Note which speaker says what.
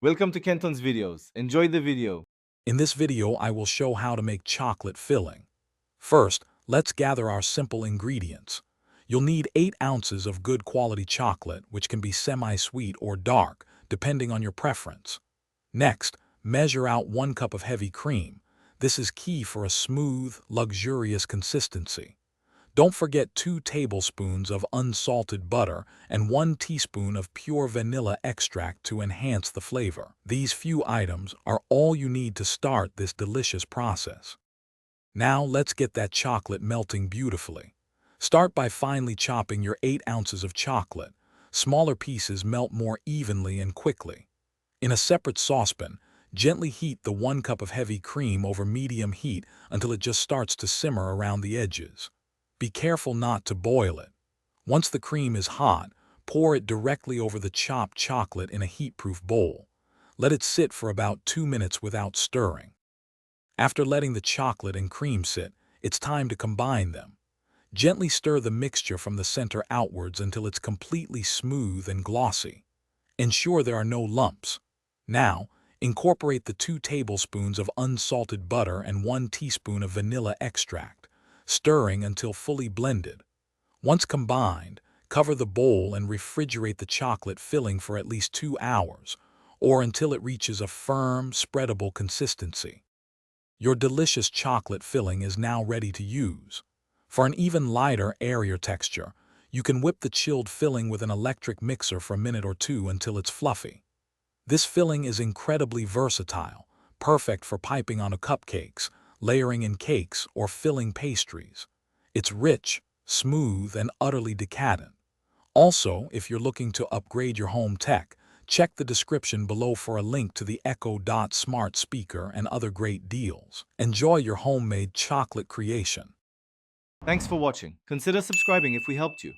Speaker 1: Welcome to Kenton's videos. Enjoy the video.
Speaker 2: In this video, I will show how to make chocolate filling. First, let's gather our simple ingredients. You'll need 8 ounces of good quality chocolate, which can be semi-sweet or dark, depending on your preference. Next, measure out 1 cup of heavy cream. This is key for a smooth, luxurious consistency. Don't forget 2 tablespoons of unsalted butter and 1 teaspoon of pure vanilla extract to enhance the flavor. These few items are all you need to start this delicious process. Now let's get that chocolate melting beautifully. Start by finely chopping your 8 ounces of chocolate. Smaller pieces melt more evenly and quickly. In a separate saucepan, gently heat the 1 cup of heavy cream over medium heat until it just starts to simmer around the edges. Be careful not to boil it. Once the cream is hot, pour it directly over the chopped chocolate in a heat-proof bowl. Let it sit for about 2 minutes without stirring. After letting the chocolate and cream sit, it's time to combine them. Gently stir the mixture from the center outwards until it's completely smooth and glossy. Ensure there are no lumps. Now, incorporate the 2 tablespoons of unsalted butter and 1 teaspoon of vanilla extract, stirring until fully blended. Once combined, cover the bowl and refrigerate the chocolate filling for at least 2 hours, or until it reaches a firm, spreadable consistency. Your delicious chocolate filling is now ready to use. For an even lighter, airier texture, you can whip the chilled filling with an electric mixer for a minute or two until it's fluffy. This filling is incredibly versatile, perfect for piping onto cupcakes, layering in cakes, or filling pastries. It's rich, smooth, and utterly decadent. Also, if you're looking to upgrade your home tech, check the description below for a link to the Echo Dot smart speaker and other great deals. Enjoy your homemade chocolate creation.
Speaker 1: Thanks for watching. Consider subscribing if we helped you.